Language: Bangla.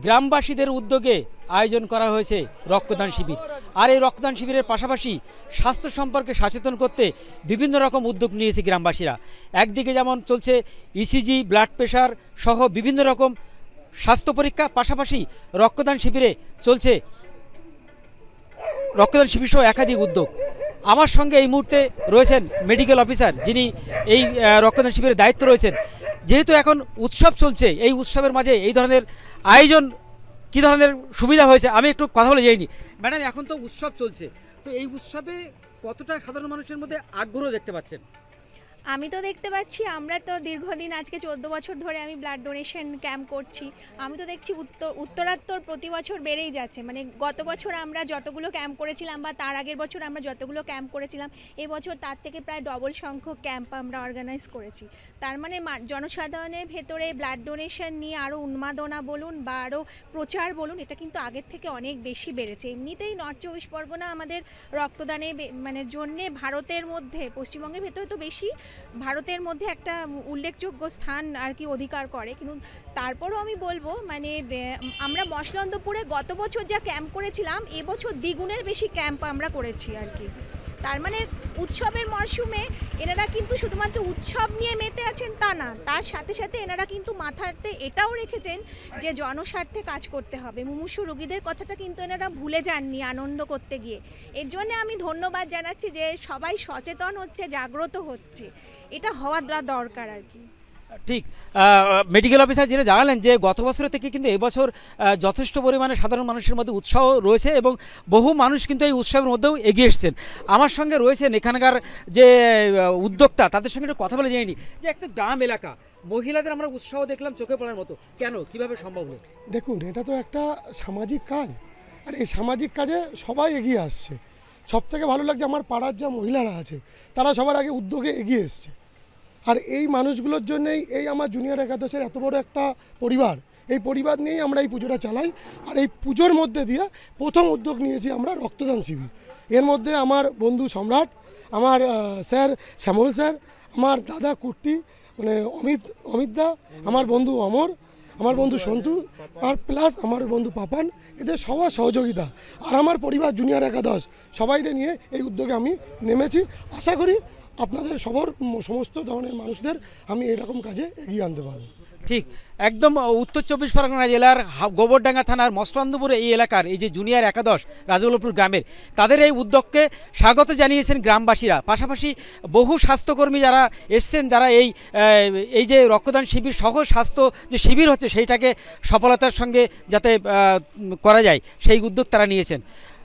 গ্রামবাসীদের উদ্যোগে আয়োজন করা হয়েছে রক্তদান শিবির। আর এই রক্তদান শিবিরের পাশাপাশি স্বাস্থ্য সম্পর্কে সচেতন করতে বিভিন্ন রকম উদ্যোগ নিয়েছে গ্রামবাসীরা। একদিকে যেমন চলছে ইসিজি, ব্লাড প্রেশার সহ বিভিন্ন রকম স্বাস্থ্য পরীক্ষা, পাশাপাশি রক্তদান শিবিরে চলছে রক্তদান শিবির সহ একাধিক উদ্যোগ। আমার সঙ্গে এই মুহূর্তে রয়েছেন মেডিকেল অফিসার, যিনি এই রক্তদান শিবিরের দায়িত্ব রয়েছেন। যেহেতু এখন উৎসব চলছে, এই উৎসবের মাঝে এই ধরনের আয়োজন কী ধরনের সুবিধা হয়েছে আমি একটু কথা বলে যাইনি। ম্যাডাম, এখন তো উৎসব চলছে, তো এই উৎসবে কতটা সাধারণ মানুষের মধ্যে আগ্রহ দেখতে পাচ্ছেন? আমি তো দেখতে পাচ্ছি, আমরা তো দীর্ঘদিন আজকে 14 বছর ধরে আমি ব্লাড ডোনেশন ক্যাম্প করছি। আমি তো দেখছি উত্তরাত্তর প্রতি বছর বেড়েই যাচ্ছে। মানে গত বছর আমরা যতগুলো ক্যাম্প করেছিলাম বা তার আগের বছর আমরা যতগুলো ক্যাম্প করেছিলাম, এবছর তার থেকে প্রায় ডবল সংখ্যক ক্যাম্প আমরা অর্গানাইজ করেছি। তার মানে জনসাধারণের ভেতরে ব্লাড ডোনেশন নিয়ে আরও উন্মাদনা বলুন বা আরও প্রচার বলুন, এটা কিন্তু আগের থেকে অনেক বেশি বেড়েছে। এমনিতেই নর্থ চব্বিশ পরগনা আমাদের রক্তদানে মানে জন্যে ভারতের মধ্যে, পশ্চিমবঙ্গের ভেতরে তো বেশি, ভারতের মধ্যে একটা উল্লেখযোগ্য স্থান আর কি অধিকার করে। কিন্তু তারপরও আমি বলবো, মানে আমরা মশলন্দপুরে গত বছর যা ক্যাম্প করেছিলাম, এবছর দ্বিগুণের বেশি ক্যাম্প আমরা করেছি আর কি। তার মানে উৎসবের মরশুমে এনারা কিন্তু শুধুমাত্র উৎসব নিয়ে মেতে আছেন তা না, তার সাথে সাথে এনারা কিন্তু মাথাতে এটাও রেখেছেন যে জনস্বার্থে কাজ করতে হবে। মুমূর্ষু রোগীদের কথাটা কিন্তু এনারা ভুলে যাননি আনন্দ করতে গিয়ে। এর জন্য আমি ধন্যবাদ জানাচ্ছি যে সবাই সচেতন হচ্ছে, জাগ্রত হচ্ছে। এটা হওয়া দরকার আর কি। ঠিক, মেডিকেল অফিসার যেটা জানালেন যে গত বছরের থেকে কিন্তু এবছর যথেষ্ট পরিমাণে সাধারণ মানুষের মধ্যে উৎসাহ রয়েছে এবং বহু মানুষ কিন্তু এই উৎসবের মধ্যেও এগিয়ে এসছেন। আমার সঙ্গে রয়েছেন এখানকার যে উদ্যোক্তা, তাদের সঙ্গে একটু কথা বলে যায়নি যে একটা গ্রাম এলাকা, মহিলাদের আমরা উৎসাহ দেখলাম চোখে পড়ার মতো, কেন, কিভাবে সম্ভব হলো? দেখুন, এটা তো একটা সামাজিক কাজ, আর এই সামাজিক কাজে সবাই এগিয়ে আসছে। সবথেকে ভালো লাগছে আমার পাড়ার যা মহিলারা আছে তারা সবার আগে উদ্যোগে এগিয়ে এসছে। আর এই মানুষগুলোর জন্যই এই আমার জুনিয়র একাদশের এত বড় একটা পরিবার, এই পরিবার নিয়েই আমরা এই পুজোটা চালাই। আর এই পুজোর মধ্যে দিয়ে প্রথম উদ্যোগ নিয়েছি আমরা রক্তদান শিবির। এর মধ্যে আমার বন্ধু সম্রাট, আমার স্যার শ্যামল স্যার, আমার দাদা কুর্তি মানে অমিতদা, আমার বন্ধু অমর, আমার বন্ধু সন্তু, আর প্লাস আমার বন্ধু পাপান, এদের সবার সহযোগিতা আর আমার পরিবার জুনিয়র একাদশ সবাইকে নিয়ে এই উদ্যোগে আমি নেমেছি। আশা করি আপনাদের সমস্ত ধরনের মানুষদের আমি এরকম কাজে এগিয়ে আনতে পারব। ঠিক, একদম উত্তর চব্বিশ পরগনা জেলার গোবরডাঙ্গা থানার মসলন্দপুর এই এলাকার এই যে জুনিয়র একাদশ রাজবল্লভপুর গ্রামের, তাদের এই উদ্যোগকে স্বাগত জানিয়েছেন গ্রামবাসীরা। পাশাপাশি বহু স্বাস্থ্যকর্মী যারা এসছেন, যারা এই যে রক্তদান শিবির সহ স্বাস্থ্য যে শিবির হচ্ছে সেইটাকে সফলতার সঙ্গে যাতে করা যায় সেই উদ্যোগ তারা নিয়েছেন।